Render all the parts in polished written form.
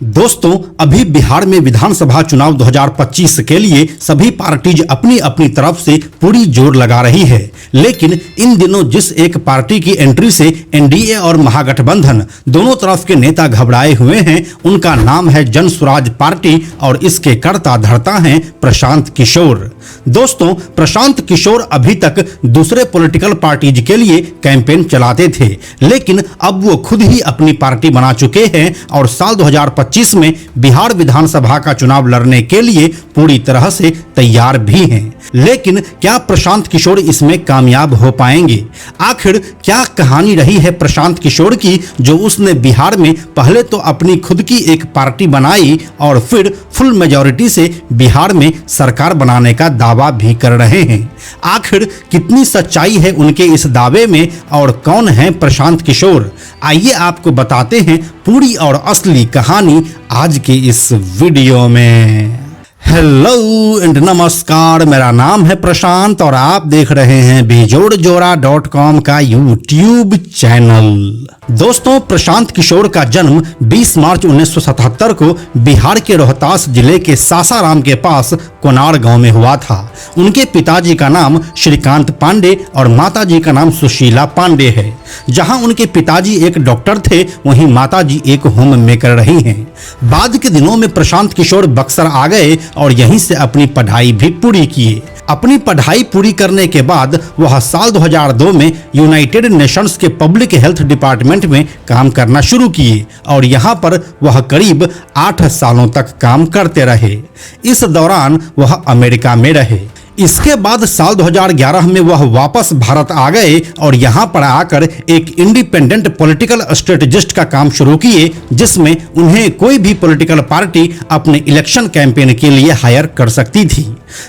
दोस्तों, अभी बिहार में विधानसभा चुनाव 2025 के लिए सभी पार्टीज अपनी अपनी तरफ से पूरी जोर लगा रही है। लेकिन इन दिनों जिस एक पार्टी की एंट्री से एनडीए और महागठबंधन दोनों तरफ के नेता घबराए हुए हैं, उनका नाम है जन स्वराज पार्टी और इसके कर्ता धर्ता हैं प्रशांत किशोर। दोस्तों, प्रशांत किशोर अभी तक दूसरे पॉलिटिकल पार्टीज के लिए कैंपेन चलाते थे, लेकिन अब वो खुद ही अपनी पार्टी बना चुके हैं और साल 2025 में बिहार विधानसभा का चुनाव लड़ने के लिए पूरी तरह से तैयार भी हैं। लेकिन क्या प्रशांत किशोर इसमें कामयाब हो पाएंगे? आखिर क्या कहानी रही है प्रशांत किशोर की, जो उसने बिहार में पहले तो अपनी खुद की एक पार्टी बनाई और फिर फुल मेजॉरिटी से बिहार में सरकार बनाने का दावा भी कर रहे हैं। आखिर कितनी सच्चाई है उनके इस दावे में और कौन है प्रशांत किशोर? आइए आपको बताते हैं पूरी और असली कहानी आज के इस वीडियो में। हेलो एंड नमस्कार, मेरा नाम है प्रशांत और आप देख रहे हैं बेजोड़जोड़ा.com का यूट्यूब चैनल। दोस्तों, प्रशांत किशोर का जन्म 20 मार्च 1977 को बिहार के रोहतास जिले के सासाराम के पास कोनार गांव में हुआ था। उनके पिताजी का नाम श्रीकांत पांडे और माताजी का नाम सुशीला पांडे है। जहां उनके पिताजी एक डॉक्टर थे, वहीं माताजी एक होम मेकर रही हैं। बाद के दिनों में प्रशांत किशोर बक्सर आ गए और यहीं से अपनी पढ़ाई भी पूरी किए। अपनी पढ़ाई पूरी करने के बाद वह साल 2002 में यूनाइटेड नेशंस के पब्लिक हेल्थ डिपार्टमेंट में काम करना शुरू किए और यहाँ पर वह करीब 8 सालों तक काम करते रहे। इस दौरान वह अमेरिका में रहे। इसके बाद साल 2011 में वह वापस भारत आ गए और यहाँ पर आकर एक इंडिपेंडेंट पॉलिटिकल स्ट्रेटेजिस्ट का काम शुरू किए, जिसमें उन्हें कोई भी पॉलिटिकल पार्टी अपने इलेक्शन कैंपेन के लिए हायर कर सकती थी।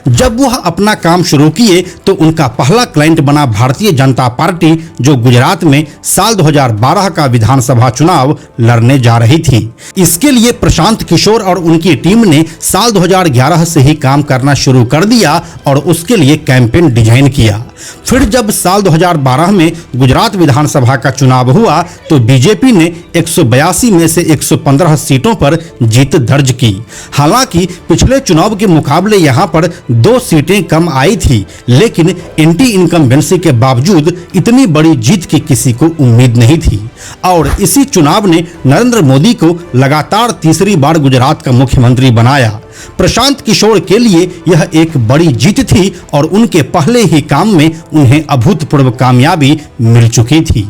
जब वह अपना काम शुरू किए तो उनका पहला क्लाइंट बना भारतीय जनता पार्टी, जो गुजरात में साल 2012 का विधानसभा चुनाव लड़ने जा रही थी। इसके लिए प्रशांत किशोर और उनकी टीम ने साल 2011 से ही काम करना शुरू कर दिया और उसके लिए कैंपेन डिजाइन किया। फिर जब साल 2012 में गुजरात विधानसभा का चुनाव हुआ तो बीजेपी ने 182 में से 115 सीटों पर जीत दर्ज की। हालांकि पिछले चुनाव के मुकाबले यहां पर 2 सीटें कम आई थी, लेकिन एंटी इनकम्बेंसी के बावजूद इतनी बड़ी जीत की किसी को उम्मीद नहीं थी और इसी चुनाव ने नरेंद्र मोदी को लगातार तीसरी बार गुजरात का मुख्यमंत्री बनाया। प्रशांत किशोर के लिए यह एक बड़ी जीत थी और उनके पहले ही काम में उन्हें अभूतपूर्व कामयाबी मिल चुकी थी।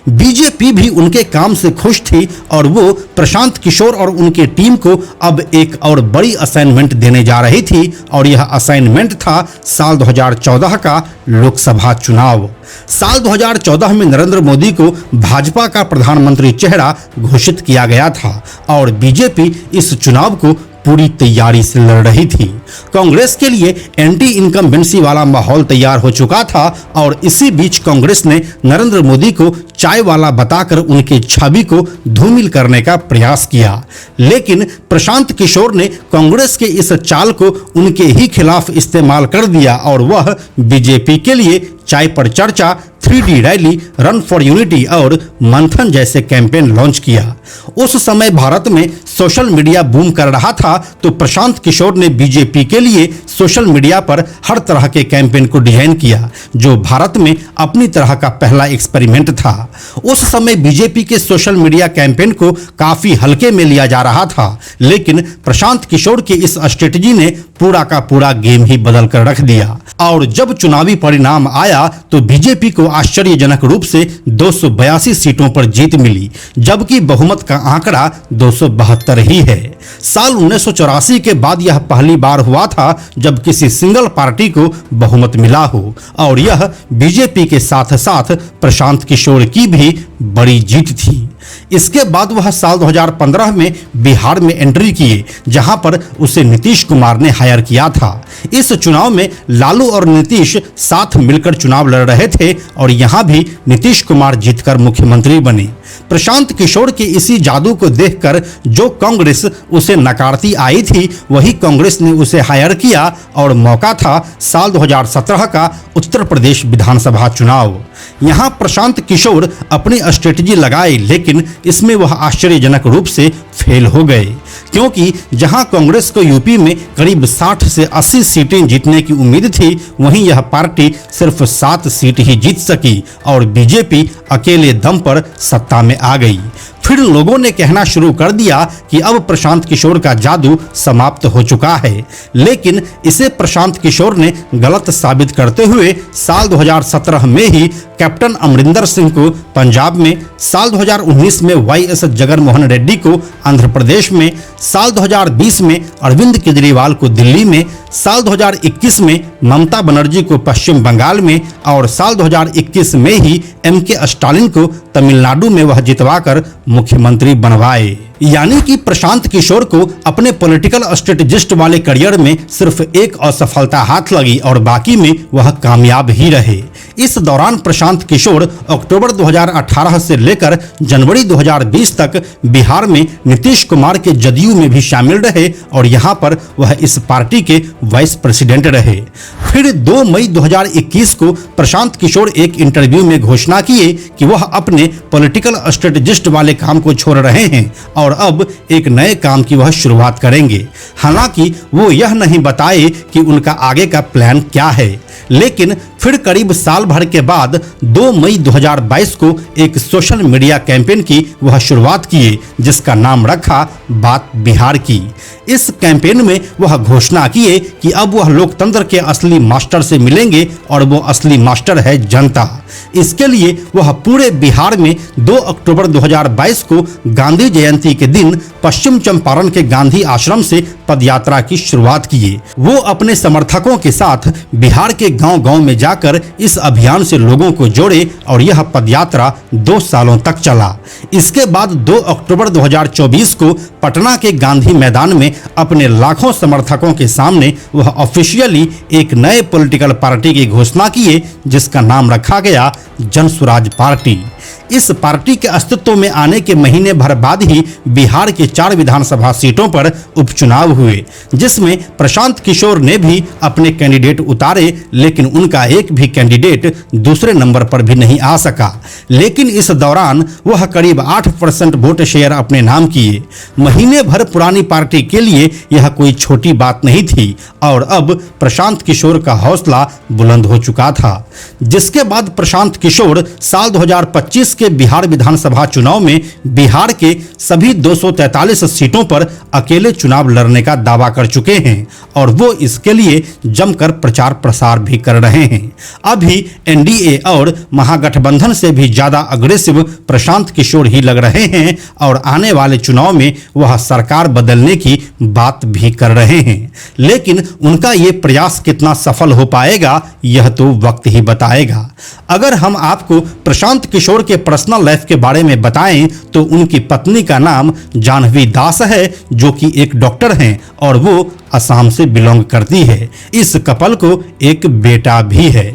बीजेपी भी उनके काम से खुश थी और वो प्रशांत किशोर और उनके टीम को अब एक और बड़ी असाइनमेंट देने जा रही थी और यह असाइनमेंट था साल 2014 का लोकसभा चुनाव। साल 2014 में नरेंद्र मोदी को भाजपा का प्रधानमंत्री चेहरा घोषित किया गया था और बीजेपी इस चुनाव को पूरी तैयारी से लड़ रही थी। कांग्रेस के लिए एंटी इनकम्बेंसी वाला माहौल तैयार हो चुका था और इसी बीच कांग्रेस ने नरेंद्र मोदी को चाय वाला बताकर उनकी छवि को धूमिल करने का प्रयास किया। लेकिन प्रशांत किशोर ने कांग्रेस के इस चाल को उनके ही खिलाफ इस्तेमाल कर दिया और वह बीजेपी के लिए चाय पर चर्चा, 3D rally, run for unity और मंथन जैसे कैंपेन लॉन्च किया। उस समय भारत में सोशल मीडिया बूम कर रहा था, तो प्रशांत किशोर ने बीजेपी के लिए सोशल मीडिया पर हर तरह के कैंपेन को डिजाइन किया, जो भारत में अपनी तरह का पहला एक्सपेरिमेंट था। उस समय बीजेपी के सोशल मीडिया कैंपेन को काफी हल्के में लिया जा रहा था, लेकिन प्रशांत किशोर के इस स्ट्रेटजी ने पूरा का पूरा गेम ही बदल कर रख दिया और जब चुनावी परिणाम आया तो बीजेपी को आश्चर्यजनक रूप से 282 सीटों पर जीत मिली, जबकि बहुमत का आंकड़ा 272 ही है। साल 1984 के बाद यह पहली बार हुआ था जब किसी सिंगल पार्टी को बहुमत मिला हो और यह बीजेपी के साथ साथ प्रशांत किशोर की भी बड़ी जीत थी। इसके बाद वह साल 2015 में बिहार में एंट्री किए, जहां पर उसे नीतीश कुमार ने हायर किया था। इस चुनाव में लालू और नीतीश साथ मिलकर चुनाव लड़ रहे थे और यहां भी नीतीश कुमार जीतकर मुख्यमंत्री बने। प्रशांत किशोर के इसी जादू को देखकर जो कांग्रेस उसे नकारती आई थी, वही कांग्रेस ने उसे हायर किया और मौका था साल 2017 का उत्तर प्रदेश विधानसभा चुनाव। यहाँ प्रशांत किशोर अपनी स्ट्रेटजी लगाए, लेकिन इसमें वह आश्चर्यजनक रूप से फेल हो गए। क्योंकि जहां कांग्रेस को यूपी में करीब 60 से 80 सीटें जीतने की उम्मीद थी, वहीं यह पार्टी सिर्फ 7 सीट ही जीत सकी और बीजेपी अकेले दम पर सत्ता में आ गई। फिर लोगों ने कहना शुरू कर दिया कि अब प्रशांत किशोर का जादू समाप्त हो चुका है, लेकिन इसे प्रशांत किशोर ने गलत साबित करते हुए साल 2017 में ही कैप्टन अमरिंदर सिंह को पंजाब में, साल 2019 में वाईएस जगनमोहन रेड्डी को आंध्र प्रदेश में, साल 2020 में अरविंद केजरीवाल को दिल्ली में, साल 2021 में ममता बनर्जी को पश्चिम बंगाल में और साल 2021 में ही एमके स्टालिन को तमिलनाडु में वह जितवाकर मुख्यमंत्री बनवाए। यानी कि प्रशांत किशोर को अपने पॉलिटिकल स्ट्रेटेजिस्ट वाले करियर में सिर्फ एक असफलता हाथ लगी और बाकी में वह कामयाब ही रहे। इस दौरान प्रशांत किशोर अक्टूबर 2018 से लेकर जनवरी 2020 तक बिहार में नीतीश कुमार के जदयू में भी शामिल रहे और यहां पर वह इस पार्टी के वाइस प्रेसिडेंट रहे। फिर 2 मई 2021 को प्रशांत किशोर एक इंटरव्यू में घोषणा किए कि वह अपने पॉलिटिकल स्ट्रेटेजिस्ट वाले काम को छोड़ रहे हैं और अब एक नए काम की वह शुरुआत करेंगे। हालांकि वो यह नहीं बताए कि उनका आगे का प्लान क्या है, लेकिन फिर करीब साल भर के बाद 2 मई 2022 को एक सोशल मीडिया कैंपेन की वह शुरुआत किए, जिसका नाम रखा बात बिहार की। इस कैंपेन में वह घोषणा किए कि अब वह लोकतंत्र के असली मास्टर से मिलेंगे और वो असली मास्टर है जनता। इसके लिए वह पूरे बिहार में 2 अक्टूबर 2022 को गांधी जयंती के दिन पश्चिम चंपारण के गांधी आश्रम से पदयात्रा की शुरुआत किए। वो अपने समर्थकों के साथ बिहार के गांव-गांव में जाकर इस अभियान से लोगों को जोड़े और यह पदयात्रा 2 सालों तक चला। इसके बाद 2 अक्टूबर 2024 को पटना के गांधी मैदान में अपने लाखों समर्थकों के सामने वह ऑफिशियली एक नए पॉलिटिकल पार्टी की घोषणा किए, जिसका नाम रखा गया जनसुराज पार्टी। इस पार्टी के अस्तित्व में आने के महीने भर बाद ही बिहार के 4 विधानसभा सीटों पर उपचुनाव हुए, जिसमें प्रशांत किशोर ने भी अपने कैंडिडेट उतारे, लेकिन उनका एक भी कैंडिडेट दूसरे नंबर पर भी नहीं आ सका। लेकिन इस दौरान वह करीब 8% वोट शेयर अपने नाम किए। महीने भर पुरानी पार्टी के लिए यह कोई छोटी बात नहीं थी और अब प्रशांत किशोर का हौसला बुलंद हो चुका था। जिसके बाद प्रशांत किशोर साल 2025 के बिहार विधानसभा चुनाव में बिहार के सभी 243 सीटों पर अकेले चुनाव लड़ने का दावा कर चुके हैं और वो इसके लिए जमकर प्रचार प्रसार भी कर रहे हैं। अभी एनडीए और महागठबंधन से भी ज्यादा अग्रेसिव प्रशांत किशोर ही लग रहे हैं और आने वाले चुनाव में वह सरकार बदलने की बात भी कर रहे हैं। लेकिन उनका ये प्रयास कितना सफल हो पाएगा, यह तो वक्त ही बताएगा। अगर हम आपको प्रशांत किशोर के पर्सनल लाइफ के बारे में बताएं तो उनकी पत्नी का नाम जाह्नवी दास है, जो कि एक डॉक्टर हैं और वो असम से बिलोंग करती है। इस कपल को एक बेटा भी है।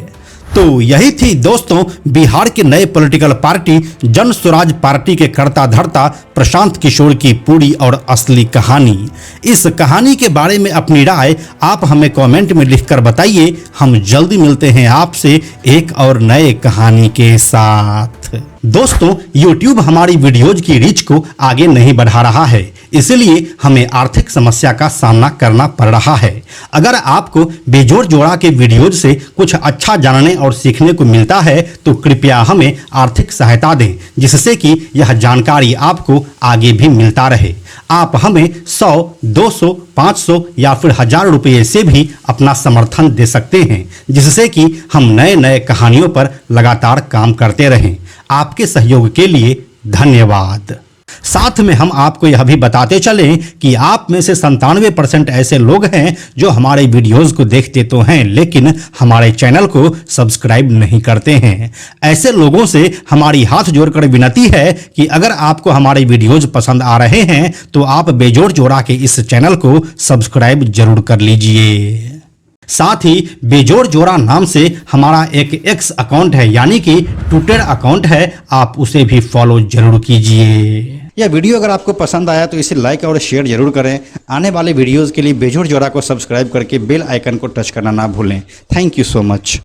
तो यही थी दोस्तों बिहार के नए पॉलिटिकल पार्टी जनसुराज पार्टी के कर्ता धर्ता प्रशांत किशोर की पूरी और असली कहानी। इस कहानी के बारे में अपनी राय आप हमें कमेंट में लिखकर बताइए। हम जल्दी मिलते हैं आपसे एक और नए कहानी के साथ। दोस्तों YouTube हमारी वीडियोज की रीच को आगे नहीं बढ़ा रहा है, इसलिए हमें आर्थिक समस्या का सामना करना पड़ रहा है। अगर आपको बेजोड़ जोड़ा के वीडियोज से कुछ अच्छा जानने और सीखने को मिलता है तो कृपया हमें आर्थिक सहायता दें, जिससे कि यह जानकारी आपको आगे भी मिलता रहे। आप हमें 100, 200, 500 या फिर 1000 रुपये से भी अपना समर्थन दे सकते हैं, जिससे कि हम नए नए कहानियों पर लगातार काम करते रहें। आपके सहयोग के लिए धन्यवाद। साथ में हम आपको यह भी बताते चलें कि आप में से 97% ऐसे लोग हैं जो हमारे वीडियोस को देखते तो हैं, लेकिन हमारे चैनल को सब्सक्राइब नहीं करते हैं। ऐसे लोगों से हमारी हाथ जोड़कर विनती है कि अगर आपको हमारे वीडियोस पसंद आ रहे हैं तो आप बेजोड़ जोड़ा के इस चैनल को सब्सक्राइब जरूर कर लीजिए। साथ ही बेजोड़ जोड़ा नाम से हमारा एक एक्स अकाउंट है, यानी कि ट्विटर अकाउंट है, आप उसे भी फॉलो जरूर कीजिए। यह वीडियो अगर आपको पसंद आया तो इसे लाइक और शेयर जरूर करें। आने वाले वीडियोस के लिए बेजोड़ जोड़ा को सब्सक्राइब करके बेल आइकन को टच करना ना भूलें। Thank you so much.